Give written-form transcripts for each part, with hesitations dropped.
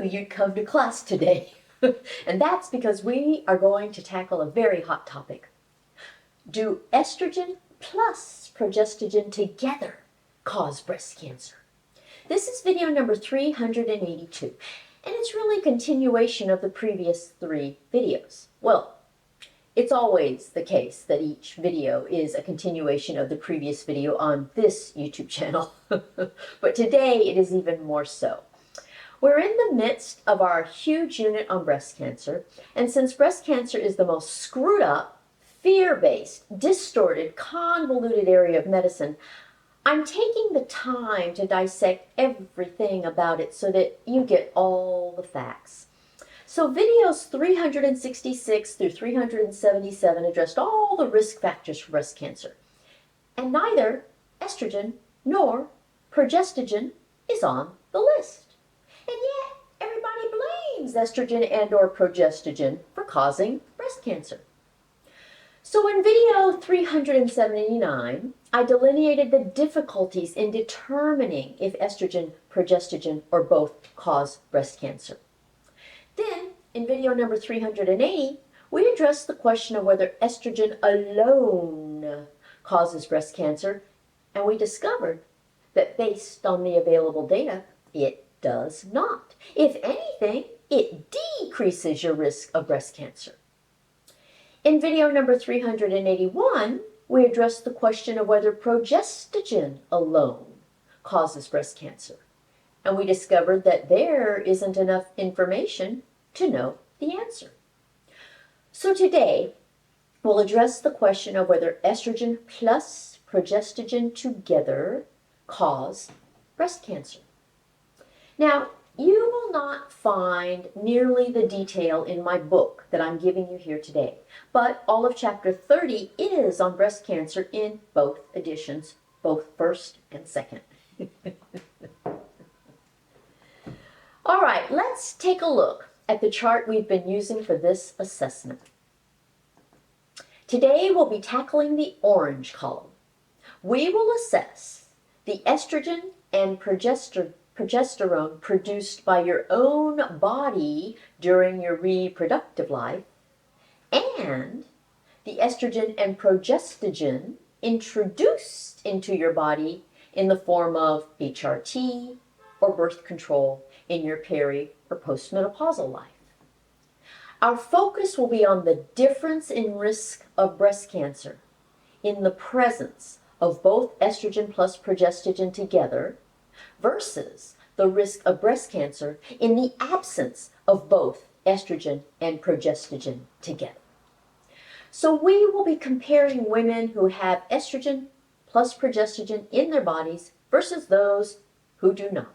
knew you'd come to class today. And that's because we are going to tackle a very hot topic. Do estrogen plus progestogen together cause breast cancer? This is video number 382, and it's really a continuation of the previous 3 videos. Well, it's always the case that each video is a continuation of the previous video on this YouTube channel, but today it is even more so. We're in the midst of our huge unit on breast cancer, and since breast cancer is the most screwed up, fear-based, distorted, convoluted area of medicine, I'm taking the time to dissect everything about it so that you get all the facts. So videos 366 through 377 addressed all the risk factors for breast cancer, and neither estrogen nor progestogen is on the list. And yet, everybody blames estrogen and or progestogen for causing breast cancer. So in video 379, I delineated the difficulties in determining if estrogen, progestogen, or both cause breast cancer. Then, in video number 380, we addressed the question of whether estrogen alone causes breast cancer, and we discovered that based on the available data, it does not. If anything, it decreases your risk of breast cancer. In video number 381, we addressed the question of whether progestogen alone causes breast cancer, and we discovered that there isn't enough information to know the answer. So today, we'll address the question of whether estrogen plus progestogen together cause breast cancer. Now, you will not find nearly the detail in my book that I'm giving you here today, but all of chapter 30 is on breast cancer in both editions, both first and second. All right, let's take a look at the chart we've been using for this assessment. Today we'll be tackling the orange column. We will assess the estrogen and progesterone produced by your own body during your reproductive life, and the estrogen and progestogen introduced into your body in the form of HRT or birth control in your peri or postmenopausal life. Our focus will be on the difference in risk of breast cancer in the presence of both estrogen plus progestogen together versus the risk of breast cancer in the absence of both estrogen and progestogen together. So we will be comparing women who have estrogen plus progestogen in their bodies versus those who do not.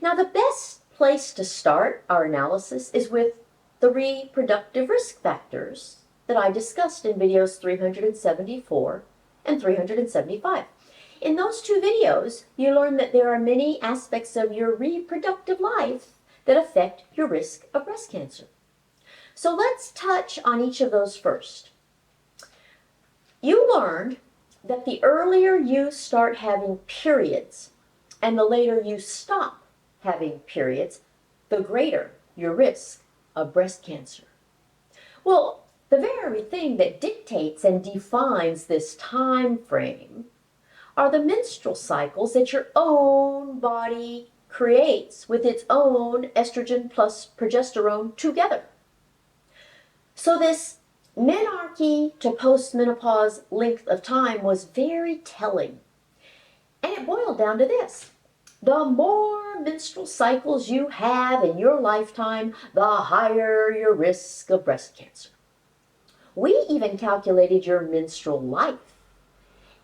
Now, the best place to start our analysis is with the reproductive risk factors that I discussed in videos 374 and 375. In those 2 videos, you learn that there are many aspects of your reproductive life that affect your risk of breast cancer. So let's touch on each of those first. You learned that the earlier you start having periods and the later you stop having periods, the greater your risk of breast cancer. Well, the very thing that dictates and defines this time frame are the menstrual cycles that your own body creates with its own estrogen plus progesterone together. So this menarche to postmenopause length of time was very telling. And it boiled down to this: the more menstrual cycles you have in your lifetime, the higher your risk of breast cancer. We even calculated your menstrual life.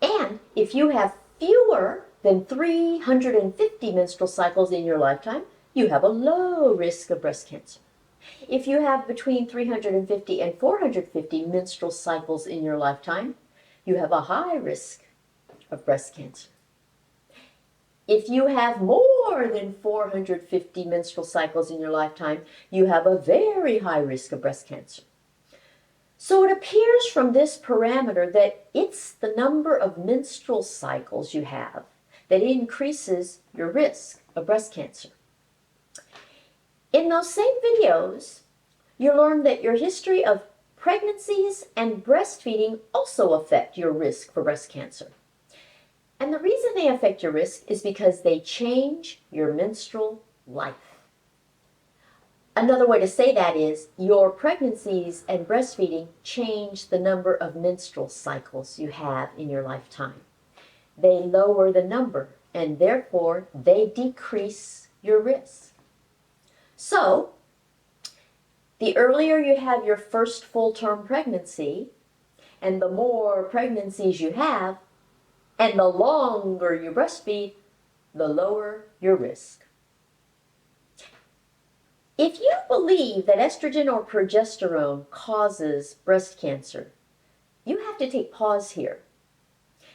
And if you have fewer than 350 menstrual cycles in your lifetime, you have a low risk of breast cancer. If you have between 350 and 450 menstrual cycles in your lifetime, you have a high risk of breast cancer. If you have more than 450 menstrual cycles in your lifetime, you have a very high risk of breast cancer. So it appears from this parameter that it's the number of menstrual cycles you have that increases your risk of breast cancer. In those same videos, you learn that your history of pregnancies and breastfeeding also affect your risk for breast cancer. And the reason they affect your risk is because they change your menstrual life. Another way to say that is your pregnancies and breastfeeding change the number of menstrual cycles you have in your lifetime. They lower the number, and therefore they decrease your risk. So, the earlier you have your first full-term pregnancy, and the more pregnancies you have, and the longer you breastfeed, the lower your risk. If you believe that estrogen or progesterone causes breast cancer, you have to take pause here.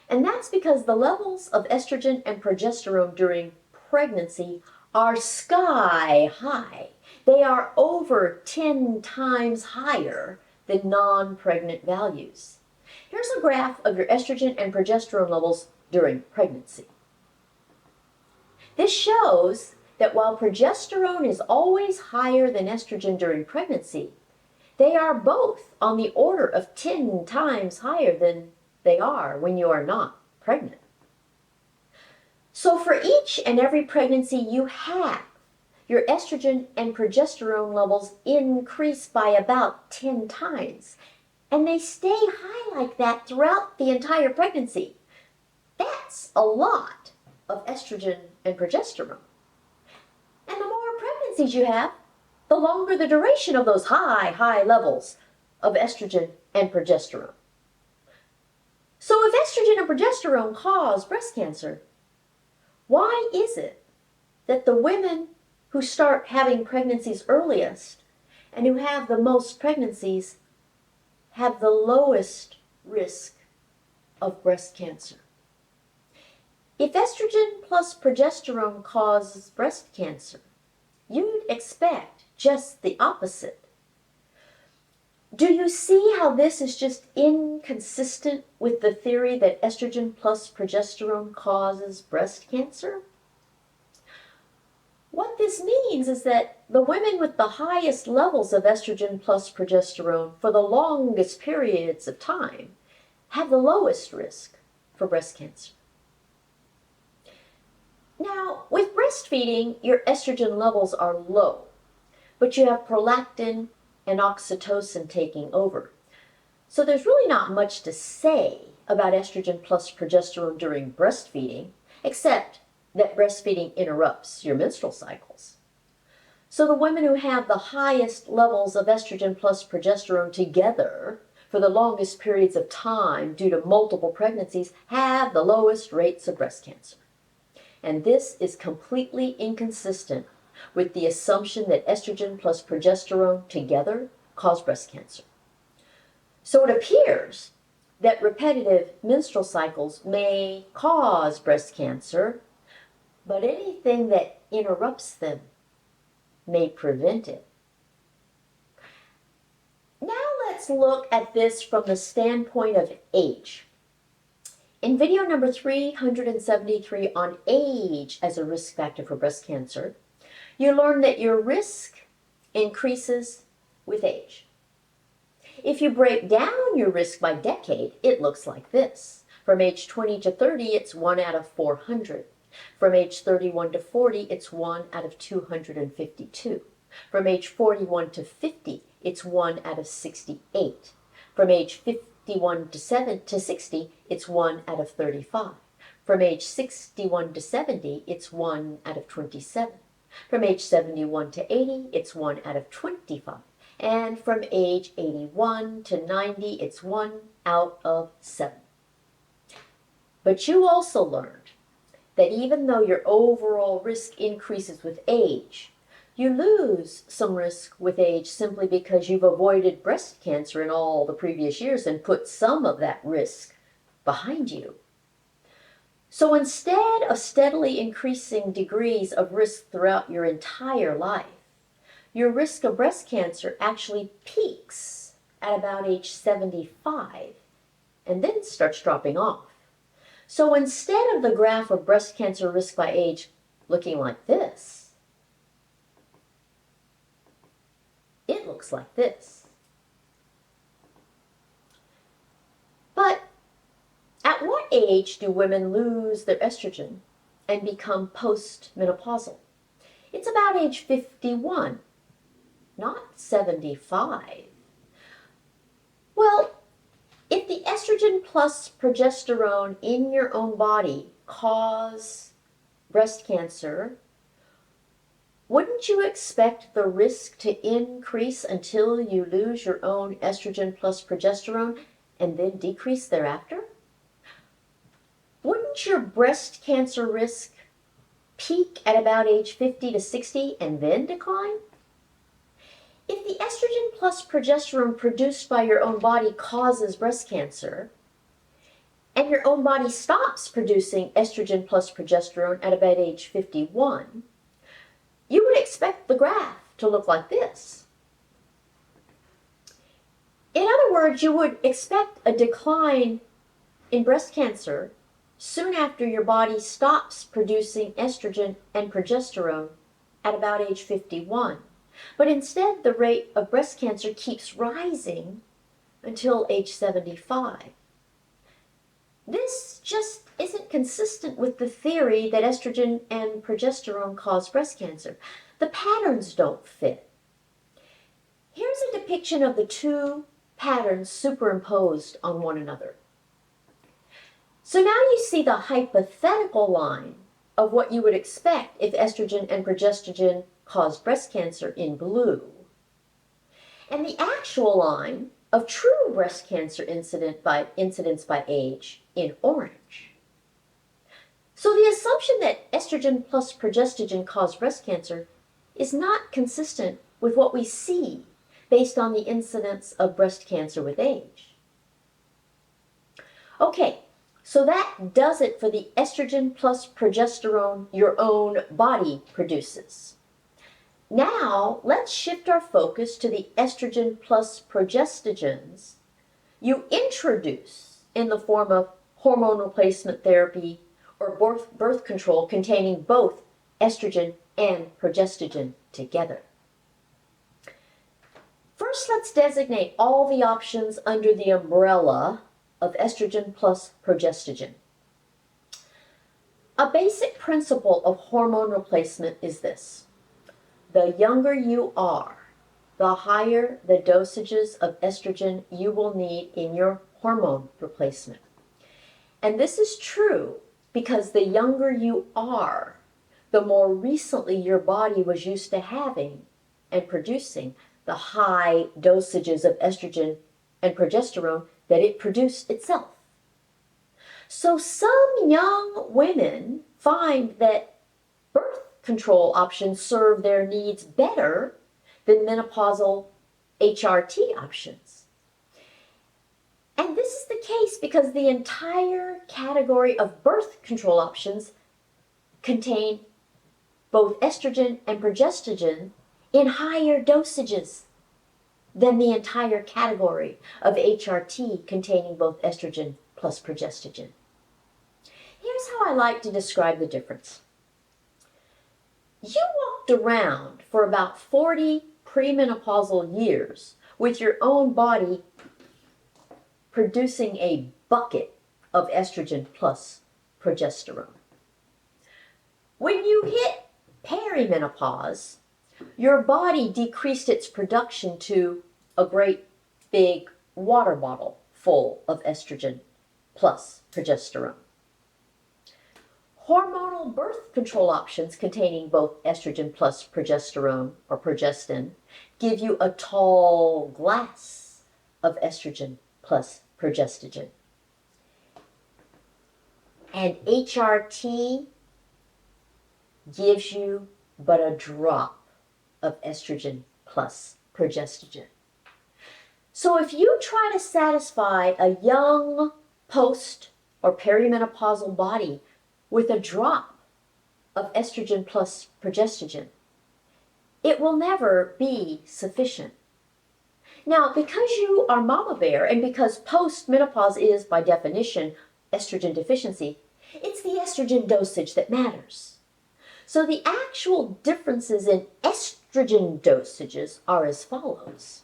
And that's because the levels of estrogen and progesterone during pregnancy are sky high. They are over 10 times higher than non-pregnant values. Here's a graph of your estrogen and progesterone levels during pregnancy. This shows that while progesterone is always higher than estrogen during pregnancy, they are both on the order of 10 times higher than they are when you are not pregnant. So for each and every pregnancy you have, your estrogen and progesterone levels increase by about 10 times. And they stay high like that throughout the entire pregnancy. That's a lot of estrogen and progesterone. And the more pregnancies you have, the longer the duration of those high levels of estrogen and progesterone. So if estrogen and progesterone cause breast cancer, why is it that the women who start having pregnancies earliest and who have the most pregnancies have the lowest risk of breast cancer? If estrogen plus progesterone causes breast cancer, you'd expect just the opposite. Do you see how this is just inconsistent with the theory that estrogen plus progesterone causes breast cancer? What this means is that the women with the highest levels of estrogen plus progesterone for the longest periods of time have the lowest risk for breast cancer. Now, with breastfeeding, your estrogen levels are low, but you have prolactin and oxytocin taking over. So there's really not much to say about estrogen plus progesterone during breastfeeding, except that breastfeeding interrupts your menstrual cycles. So the women who have the highest levels of estrogen plus progesterone together for the longest periods of time due to multiple pregnancies have the lowest rates of breast cancer. And this is completely inconsistent with the assumption that estrogen plus progesterone together cause breast cancer. So it appears that repetitive menstrual cycles may cause breast cancer, but anything that interrupts them may prevent it. Now let's look at this from the standpoint of age. In video number 373 on age as a risk factor for breast cancer, you learn that your risk increases with age. If you break down your risk by decade, it looks like this. From age 20 to 30, it's 1 out of 400. From age 31 to 40, it's 1 out of 252. From age 41 to 50, it's 1 out of 68. From age 51 to 60, it's 1 out of 35. From age 61 to 70, it's 1 out of 27. From age 71 to 80, it's 1 out of 25. And from age 81 to 90, it's 1 out of 7. But you also learned that even though your overall risk increases with age, you lose some risk with age simply because you've avoided breast cancer in all the previous years and put some of that risk behind you. So instead of steadily increasing degrees of risk throughout your entire life, your risk of breast cancer actually peaks at about age 75 and then starts dropping off. So instead of the graph of breast cancer risk by age looking like this, looks like this. But at what age do women lose their estrogen and become postmenopausal? It's about age 51, not 75. Well, if the estrogen plus progesterone in your own body cause breast cancer, wouldn't you expect the risk to increase until you lose your own estrogen plus progesterone and then decrease thereafter? Wouldn't your breast cancer risk peak at about age 50 to 60 and then decline? If the estrogen plus progesterone produced by your own body causes breast cancer, and your own body stops producing estrogen plus progesterone at about age 51, you would expect the graph to look like this. In other words, you would expect a decline in breast cancer soon after your body stops producing estrogen and progesterone at about age 51. But instead, the rate of breast cancer keeps rising until age 75. This just isn't consistent with the theory that estrogen and progesterone cause breast cancer. The patterns don't fit. Here's a depiction of the two patterns superimposed on one another. So now you see the hypothetical line of what you would expect if estrogen and progestogen caused breast cancer in blue, and the actual line of true breast cancer incidence by age in orange. So the assumption that estrogen plus progestogen cause breast cancer is not consistent with what we see based on the incidence of breast cancer with age. Okay, so that does it for the estrogen plus progesterone your own body produces. Now, let's shift our focus to the estrogen plus progestogens you introduce in the form of hormone replacement therapy or birth control containing both estrogen and progestogen together. First, let's designate all the options under the umbrella of estrogen plus progestogen. A basic principle of hormone replacement is this: the younger you are, the higher the dosages of estrogen you will need in your hormone replacement. And this is true because the younger you are, the more recently your body was used to having and producing the high dosages of estrogen and progesterone that it produced itself. So some young women find that birth control options serve their needs better than menopausal HRT options. And this is the case because the entire category of birth control options contain both estrogen and progestogen in higher dosages than the entire category of HRT containing both estrogen plus progestogen. Here's how I like to describe the difference. You walked around for about 40 premenopausal years with your own body producing a bucket of estrogen plus progesterone. When you hit perimenopause, your body decreased its production to a great big water bottle full of estrogen plus progesterone. Hormonal birth control options containing both estrogen plus progesterone or progestin give you a tall glass of estrogen plus progestogen. And HRT gives you but a drop of estrogen plus progestogen. So if you try to satisfy a young post or perimenopausal body with a drop of estrogen plus progestogen, it will never be sufficient. Now, because you are mama bear and because postmenopause is, by definition, estrogen deficiency, it's the estrogen dosage that matters. So the actual differences in estrogen estrogen dosages are as follows.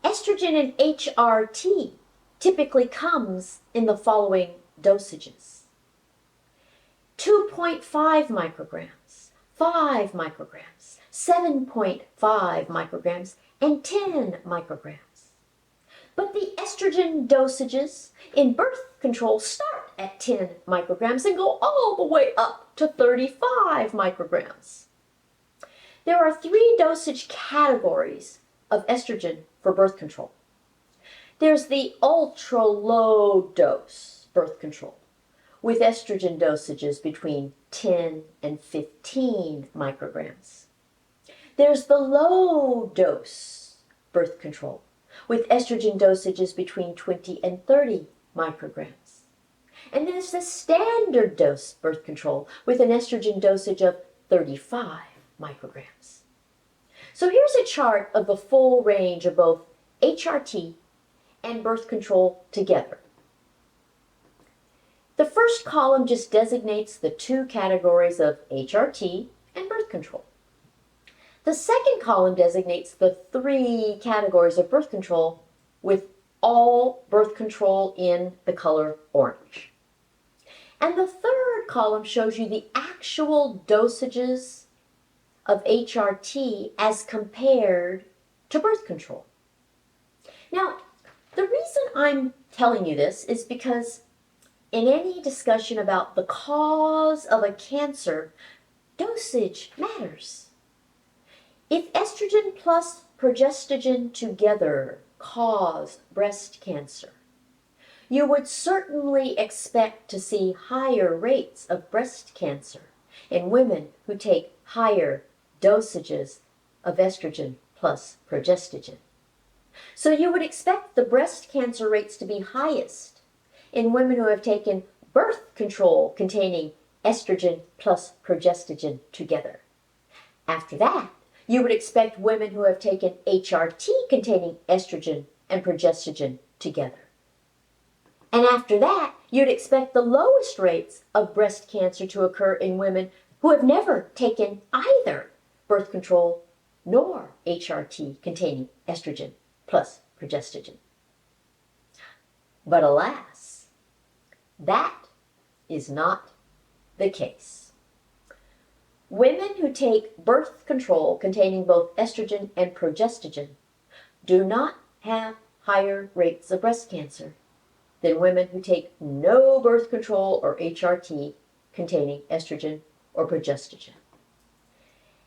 Estrogen and HRT typically comes in the following dosages: 2.5 micrograms, 5 micrograms, 7.5 micrograms, and 10 micrograms. But the estrogen dosages in birth control start at 10 micrograms and go all the way up to 35 micrograms. There are 3 dosage categories of estrogen for birth control. There's the ultra-low dose birth control, with estrogen dosages between 10 and 15 micrograms. There's the low dose birth control, with estrogen dosages between 20 and 30 micrograms. And there's the standard dose birth control, with an estrogen dosage of 35 micrograms. So here's a chart of the full range of both HRT and birth control together. The first column just designates the 2 categories of HRT and birth control. The second column designates the 3 categories of birth control, with all birth control in the color orange. And the third column shows you the actual dosages of HRT as compared to birth control. Now, the reason I'm telling you this is because in any discussion about the cause of a cancer, dosage matters. If estrogen plus progestogen together caused breast cancer, you would certainly expect to see higher rates of breast cancer in women who take higher dosages of estrogen plus progestogen. So you would expect the breast cancer rates to be highest in women who have taken birth control containing estrogen plus progestogen together. After that, you would expect women who have taken HRT containing estrogen and progestogen together. And after that, you'd expect the lowest rates of breast cancer to occur in women who have never taken either birth control nor HRT containing estrogen plus progestogen. But alas, that is not the case. Women who take birth control containing both estrogen and progestogen do not have higher rates of breast cancer than women who take no birth control or HRT containing estrogen or progestogen.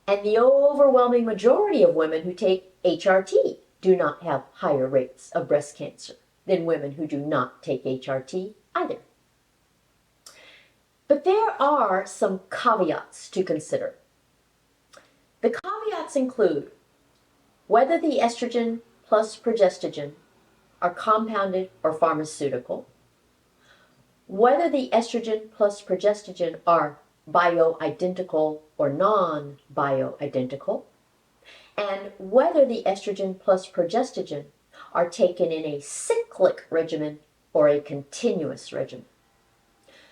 And the overwhelming majority of women who take HRT do not have higher rates of breast cancer than women who do not take HRT either. But there are some caveats to consider. The caveats include whether the estrogen plus progestogen are compounded or pharmaceutical, whether the estrogen plus progestogen are bioidentical or non-bioidentical, and whether the estrogen plus progestogen are taken in a cyclic regimen or a continuous regimen.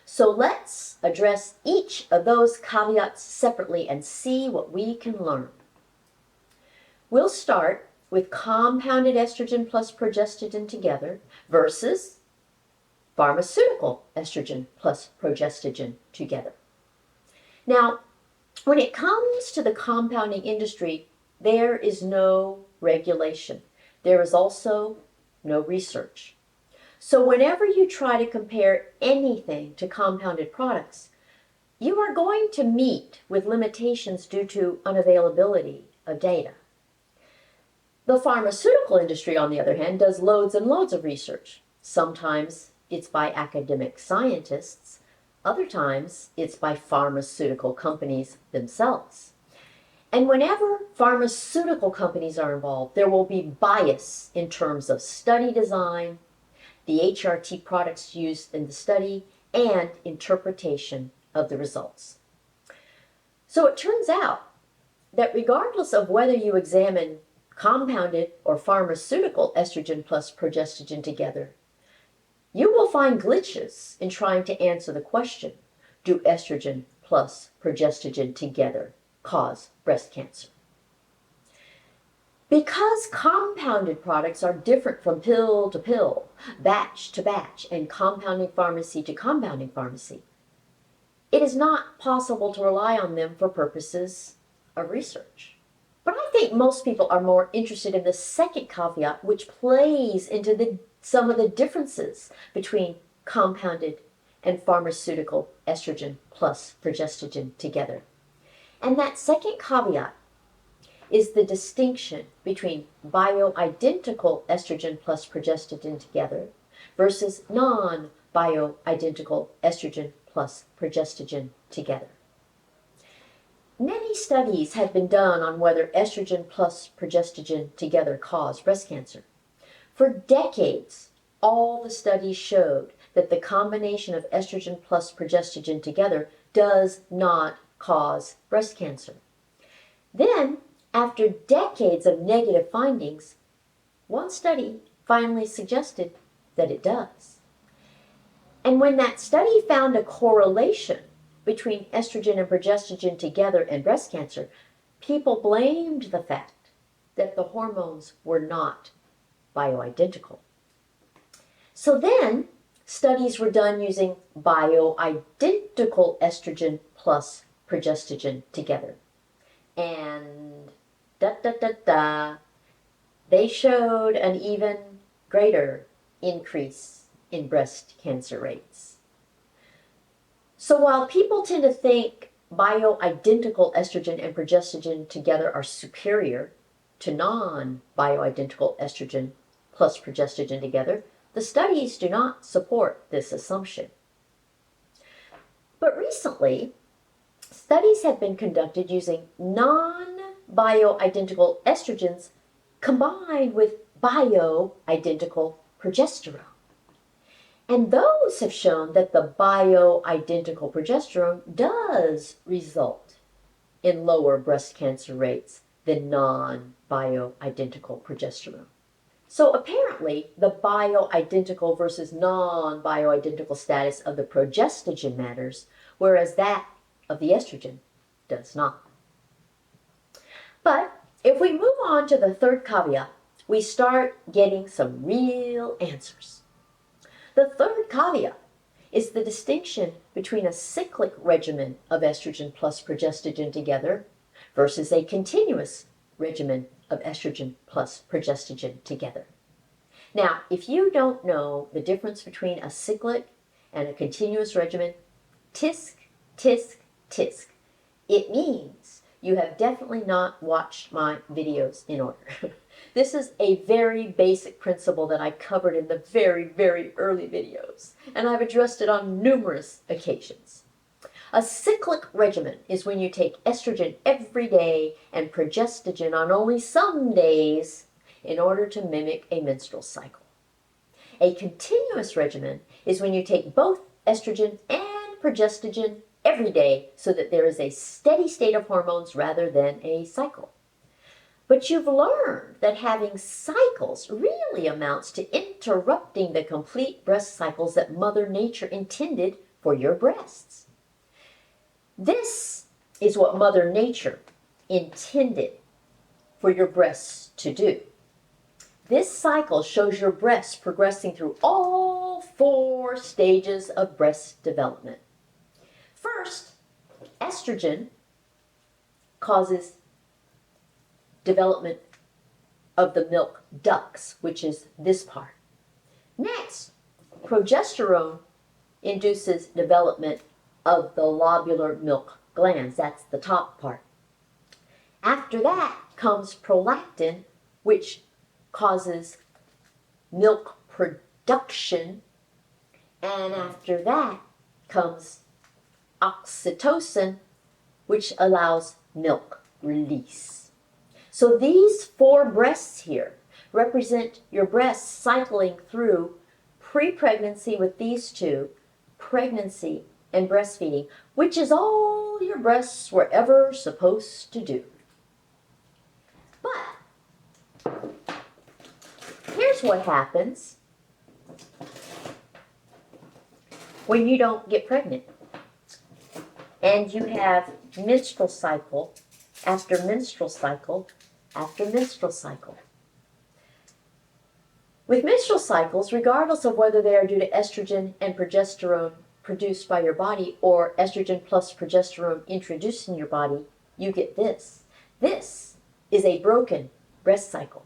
So let's address each of those caveats separately and see what we can learn. We'll start with compounded estrogen plus progestogen together versus pharmaceutical estrogen plus progestogen together. Now, when it comes to the compounding industry, there is no regulation. There is also no research. So whenever you try to compare anything to compounded products, you are going to meet with limitations due to unavailability of data. The pharmaceutical industry, on the other hand, does loads and loads of research. Sometimes it's by academic scientists, other times it's by pharmaceutical companies themselves. And whenever pharmaceutical companies are involved, there will be bias in terms of study design, the HRT products used in the study, and interpretation of the results. So it turns out that regardless of whether you examine compounded or pharmaceutical estrogen plus progestogen together, you will find glitches in trying to answer the question, do estrogen plus progestogen together cause breast cancer. Because compounded products are different from pill to pill, batch to batch, and compounding pharmacy to compounding pharmacy, it is not possible to rely on them for purposes of research. But I think most people are more interested in the second caveat, which plays into some of the differences between compounded and pharmaceutical estrogen plus progestogen together. And that second caveat is the distinction between bioidentical estrogen plus progestogen together versus non-bioidentical estrogen plus progestogen together. Many studies have been done on whether estrogen plus progestogen together cause breast cancer. For decades, all the studies showed that the combination of estrogen plus progestogen together does not cause breast cancer. Then, after decades of negative findings, one study finally suggested that it does. And when that study found a correlation between estrogen and progestogen together and breast cancer, people blamed the fact that the hormones were not bioidentical. So then, studies were done using bioidentical estrogen plus progestogen together. And they showed an even greater increase in breast cancer rates. So while people tend to think bioidentical estrogen and progestogen together are superior to non-bioidentical estrogen plus progestogen together, the studies do not support this assumption. But recently, studies have been conducted using non-bioidentical estrogens combined with bioidentical progesterone. And those have shown that the bioidentical progesterone does result in lower breast cancer rates than non-bioidentical progesterone. So apparently, the bioidentical versus non-bioidentical status of the progestogen matters, whereas that of the estrogen does not. But if we move on to the third caveat, we start getting some real answers. The third caveat is the distinction between a cyclic regimen of estrogen plus progestogen together versus a continuous regimen of estrogen plus progestogen together. Now, if you don't know the difference between a cyclic and a continuous regimen, tisk, tisk, tisk. It means you have definitely not watched my videos in order. This is a very basic principle that I covered in the very, very early videos, and I've addressed it on numerous occasions. A cyclic regimen is when you take estrogen every day and progestogen on only some days in order to mimic a menstrual cycle. A continuous regimen is when you take both estrogen and progestogen every day so that there is a steady state of hormones rather than a cycle. But you've learned that having cycles really amounts to interrupting the complete breast cycles that Mother Nature intended for your breasts. This is what Mother Nature intended for your breasts to do. This cycle shows your breasts progressing through all 4 stages of breast development. First, estrogen causes development of the milk ducts, which is this part. Next, progesterone induces development of the lobular milk glands. That's the top part. After that comes prolactin, which causes milk production. And after that comes oxytocin, which allows milk release. So these 4 breasts here represent your breasts cycling through pre-pregnancy with these 2, pregnancy and breastfeeding, which is all your breasts were ever supposed to do. But here's what happens when you don't get pregnant and you have menstrual cycle after menstrual cycle after menstrual cycle. With menstrual cycles, regardless of whether they are due to estrogen and progesterone produced by your body or estrogen plus progesterone introduced in your body, you get this. This is a broken breast cycle.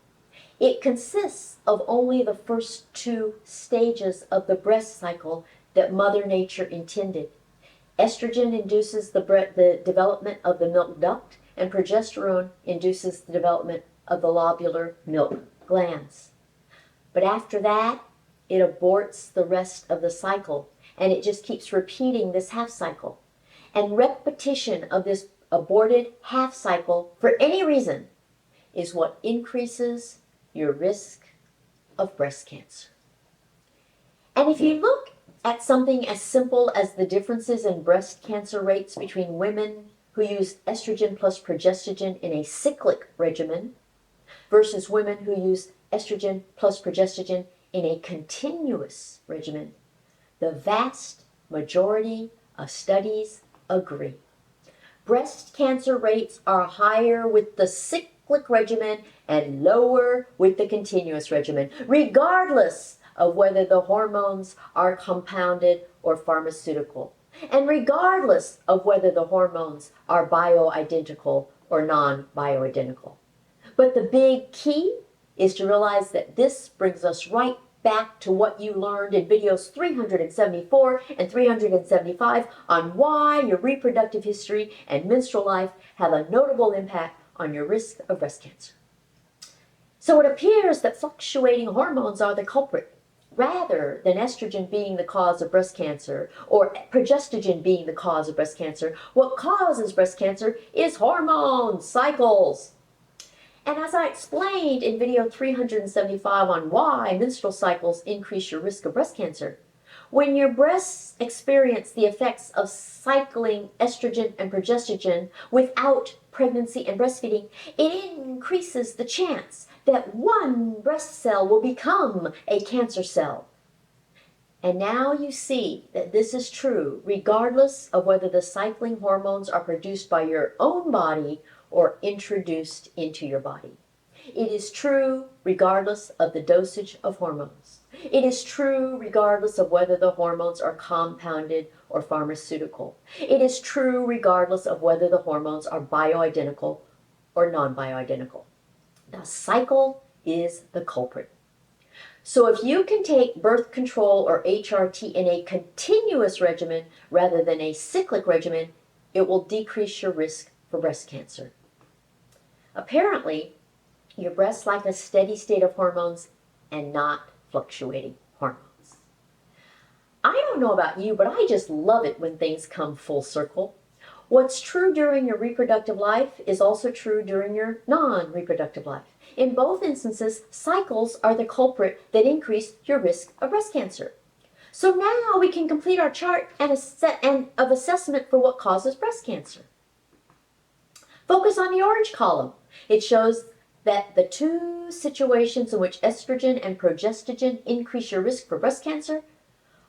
It consists of only the first two stages of the breast cycle that Mother Nature intended. Estrogen induces the development of the milk duct, and progesterone induces the development of the lobular milk glands. But after that, it aborts the rest of the cycle, and it just keeps repeating this half cycle. And repetition of this aborted half cycle, for any reason, is what increases your risk of breast cancer. And if you look at something as simple as the differences in breast cancer rates between women who use estrogen plus progestogen in a cyclic regimen versus women who use estrogen plus progestogen in a continuous regimen, the vast majority of studies agree. Breast cancer rates are higher with the cyclic regimen and lower with the continuous regimen, regardless of whether the hormones are compounded or pharmaceutical, and regardless of whether the hormones are bioidentical or non-bioidentical. But the big key is to realize that this brings us right back to what you learned in videos 374 and 375 on why your reproductive history and menstrual life have a notable impact on your risk of breast cancer. So it appears that fluctuating hormones are the culprit, rather than estrogen being the cause of breast cancer or progestogen being the cause of breast cancer. What causes breast cancer is hormone cycles. And as I explained in video 375 on why menstrual cycles increase your risk of breast cancer, when your breasts experience the effects of cycling estrogen and progestogen without pregnancy and breastfeeding, it increases the chance that one breast cell will become a cancer cell. And now you see that this is true regardless of whether the cycling hormones are produced by your own body or introduced into your body. It is true regardless of the dosage of hormones. It is true regardless of whether the hormones are compounded or pharmaceutical. It is true regardless of whether the hormones are bioidentical or non-bioidentical. The cycle is the culprit. So if you can take birth control or HRT in a continuous regimen rather than a cyclic regimen, it will decrease your risk for breast cancer. Apparently, your breasts like a steady state of hormones and not fluctuating hormones. I don't know about you, but I just love it when things come full circle. What's true during your reproductive life is also true during your non-reproductive life. In both instances, cycles are the culprit that increase your risk of breast cancer. So now we can complete our chart and of assessment for what causes breast cancer. Focus on the orange column. It shows that the two situations in which estrogen and progestogen increase your risk for breast cancer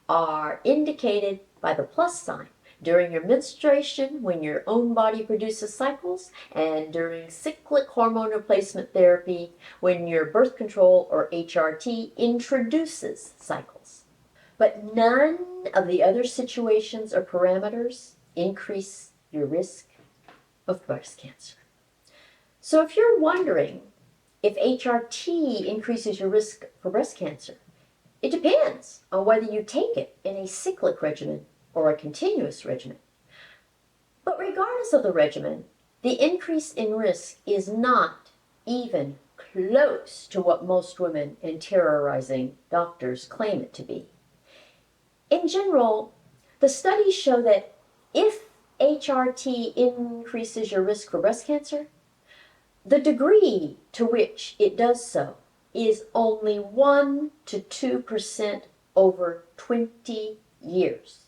are indicated by the plus sign during your menstruation when your own body produces cycles, and during cyclic hormone replacement therapy when your birth control or HRT introduces cycles. But none of the other situations or parameters increase your risk of breast cancer. So if you're wondering if HRT increases your risk for breast cancer, it depends on whether you take it in a cyclic regimen or a continuous regimen. But regardless of the regimen, the increase in risk is not even close to what most women and terrorizing doctors claim it to be. In general, the studies show that if HRT increases your risk for breast cancer, the degree to which it does so is only 1 to 2% over 20 years.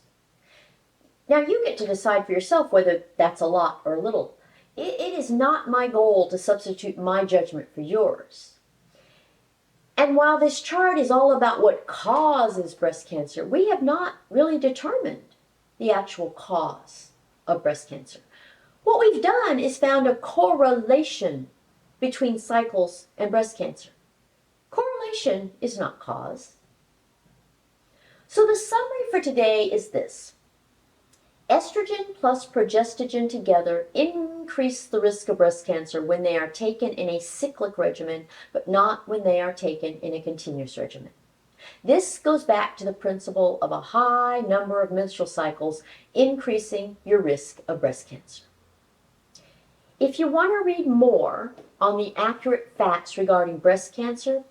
Now you get to decide for yourself whether that's a lot or little. It is not my goal to substitute my judgment for yours. And while this chart is all about what causes breast cancer, we have not really determined the actual cause of breast cancer. What we've done is found a correlation between cycles and breast cancer. Correlation is not cause. So the summary for today is this. Estrogen plus progestogen together increase the risk of breast cancer when they are taken in a cyclic regimen, but not when they are taken in a continuous regimen. This goes back to the principle of a high number of menstrual cycles increasing your risk of breast cancer. If you want to read more on the accurate facts regarding breast cancer,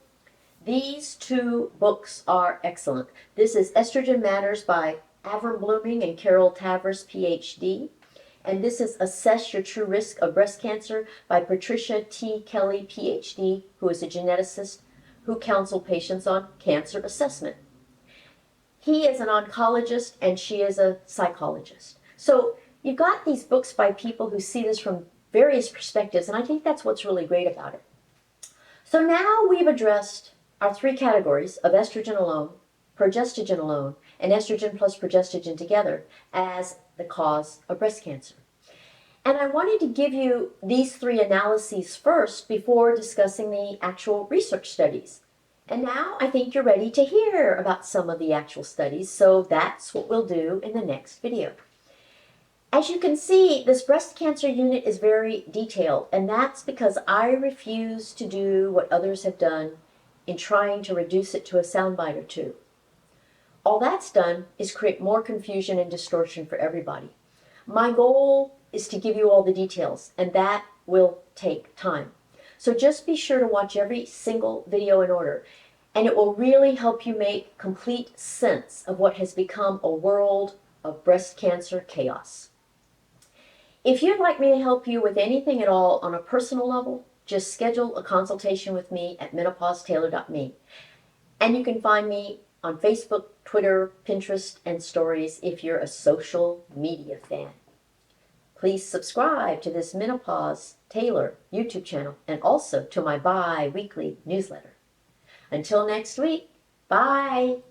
these two books are excellent. This is Estrogen Matters by Avram Blooming and Carol Tavris, PhD. And this is Assess Your True Risk of Breast Cancer by Patricia T. Kelly, PhD, who is a geneticist who counseled patients on cancer assessment. He is an oncologist and she is a psychologist. So you've got these books by people who see this from various perspectives, and I think that's what's really great about it. So now we've addressed our three categories of estrogen alone, progestogen alone, and estrogen plus progestogen together as the cause of breast cancer. And I wanted to give you these three analyses first before discussing the actual research studies. And now I think you're ready to hear about some of the actual studies, so that's what we'll do in the next video. As you can see, this breast cancer unit is very detailed, and that's because I refuse to do what others have done in trying to reduce it to a soundbite or two. All that's done is create more confusion and distortion for everybody. My goal is to give you all the details, and that will take time. So just be sure to watch every single video in order, and it will really help you make complete sense of what has become a world of breast cancer chaos. If you'd like me to help you with anything at all on a personal level, just schedule a consultation with me at menopausetailor.me. And you can find me on Facebook, Twitter, Pinterest, and Stories if you're a social media fan. Please subscribe to this Menopause Tailor YouTube channel and also to my bi-weekly newsletter. Until next week, bye!